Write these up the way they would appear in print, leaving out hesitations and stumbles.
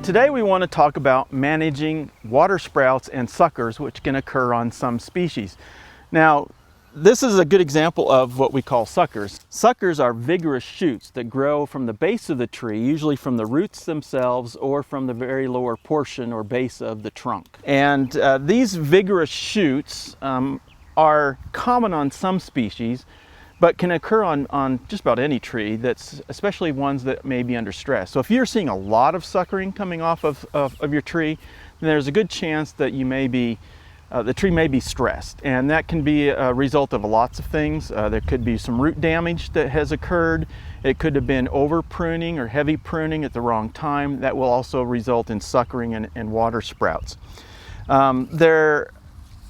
Today we want to talk about managing water sprouts and suckers, which can occur on some species. Now, this is a good example of what we call suckers. Suckers are vigorous shoots that grow from the base of the tree, usually from the roots themselves or from the very lower portion or base of the trunk. And these vigorous shoots are common on some species, but can occur on just about any tree, that's especially ones that may be under stress. So if you're seeing a lot of suckering coming off of your tree, then there's a good chance that you may be, the tree may be stressed. And that can be a result of lots of things. There could be some root damage that has occurred. It could have been over pruning or heavy pruning at the wrong time. That will also result in suckering and water sprouts. There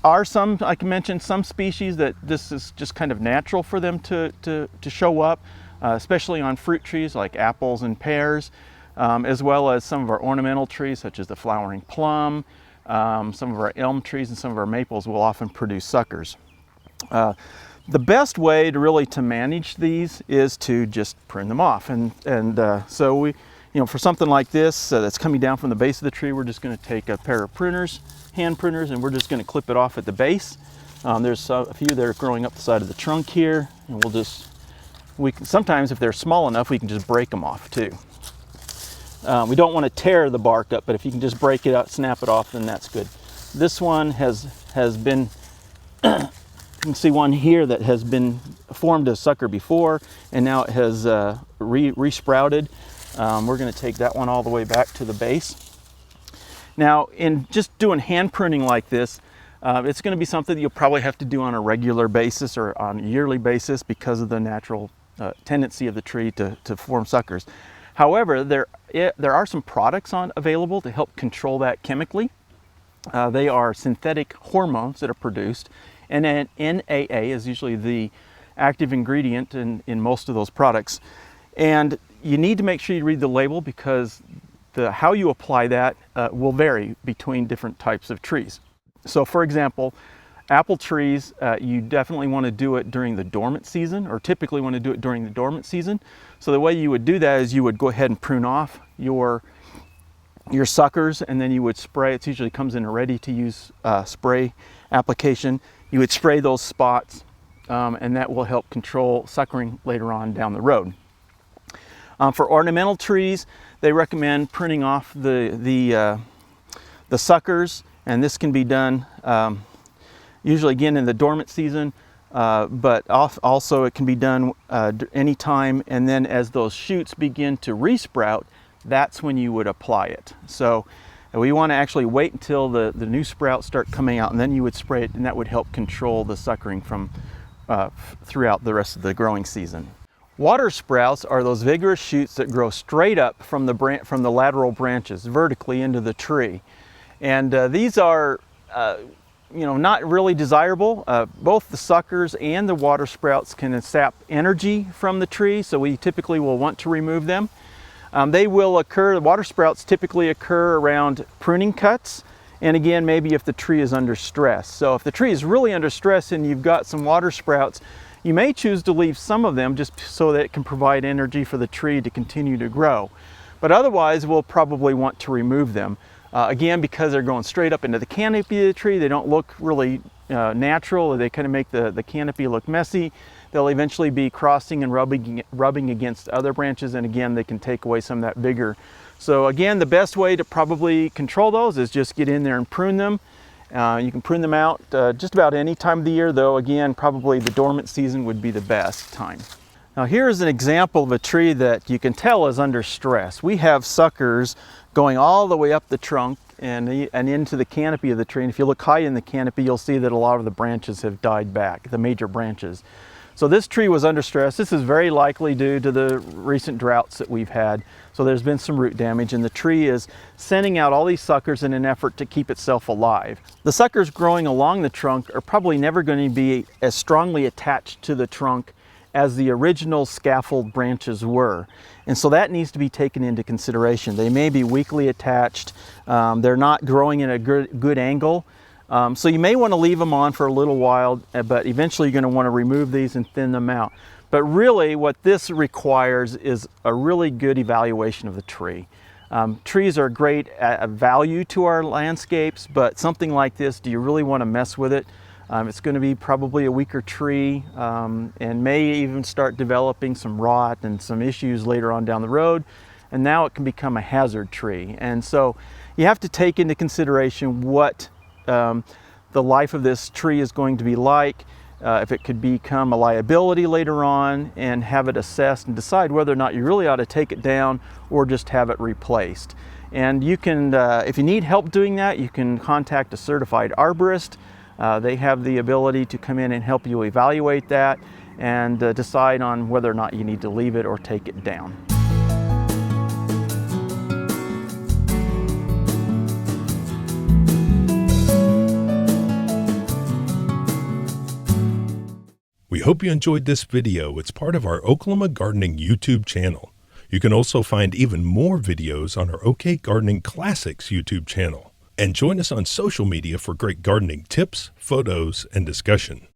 are some, like I mentioned, some species that this is just kind of natural for them to show up, especially on fruit trees like apples and pears, as well as some of our ornamental trees such as the flowering plum. Some of our elm trees and some of our maples will often produce suckers. The best way to manage these is to just prune them off, and so we, for something like this that's coming down from the base of the tree, we're just going to take a pair of pruners, hand pruners, and we're just going to clip it off at the base. There's a few that are growing up the side of the trunk here, and sometimes if they're small enough, we can just break them off too. We don't want to tear the bark up, but if you can just break it out, snap it off, then that's good. This one has been, you can see one here that has been formed as sucker before, and now it has re-sprouted. We're going to take that one all the way back to the base. Now, in just doing hand pruning like this, it's going to be something that you'll probably have to do on a regular basis or on a yearly basis because of the natural tendency of the tree to form suckers. However, there are some products available to help control that chemically. They are synthetic hormones that are produced, and then NAA is usually the active ingredient in most of those products. And you need to make sure you read the label because how you apply that will vary between different types of trees. So for example, apple trees, you definitely want to do it during the dormant season, or typically want to do it during the dormant season. So the way you would do that is you would go ahead and prune off your suckers, and then you would spray. It usually comes in a ready-to-use spray application. You would spray those spots, and that will help control suckering later on down the road. For ornamental trees, they recommend pruning off the suckers, and this can be done usually again in the dormant season, but also it can be done anytime, and then as those shoots begin to resprout, that's when you would apply it. So we want to actually wait until the new sprouts start coming out, and then you would spray it, and that would help control the suckering from throughout the rest of the growing season. Water sprouts are those vigorous shoots that grow straight up from the lateral branches vertically into the tree, and these are not really desirable. Both the suckers and the water sprouts can sap energy from the tree, so we typically will want to remove them. The water sprouts typically occur around pruning cuts, and again, maybe if the tree is under stress. So if the tree is really under stress and you've got some water sprouts, you may choose to leave some of them just so that it can provide energy for the tree to continue to grow. But otherwise, we'll probably want to remove them. Again, because they're going straight up into the canopy of the tree, they don't look really natural. They kind of make the canopy look messy. They'll eventually be crossing and rubbing against other branches, and again, they can take away some of that vigor. So again, the best way to probably control those is just get in there and prune them. You can prune them out just about any time of the year, though again, probably the dormant season would be the best time. Now here's an example of a tree that you can tell is under stress. We have suckers going all the way up the trunk and into the canopy of the tree. And if you look high in the canopy, you'll see that a lot of the branches have died back, the major branches. So this tree was under stress. This is very likely due to the recent droughts that we've had. So there's been some root damage, and the tree is sending out all these suckers in an effort to keep itself alive. The suckers growing along the trunk are probably never going to be as strongly attached to the trunk as the original scaffold branches were. And so that needs to be taken into consideration. They may be weakly attached. They're not growing in a good angle. So you may want to leave them on for a little while, but eventually you're going to want to remove these and thin them out. But really what this requires is a really good evaluation of the tree. Trees are great at value to our landscapes, but something like this, do you really want to mess with it? It's going to be probably a weaker tree and may even start developing some rot and some issues later on down the road. And now it can become a hazard tree. And so you have to take into consideration what the life of this tree is going to be like, if it could become a liability later on, and have it assessed and decide whether or not you really ought to take it down or just have it replaced. And you can, if you need help doing that, you can contact a certified arborist. They have the ability to come in and help you evaluate that and decide on whether or not you need to leave it or take it down. We hope you enjoyed this video. It's part of our Oklahoma Gardening YouTube channel. You can also find even more videos on our OK Gardening Classics YouTube channel. And join us on social media for great gardening tips, photos, and discussion.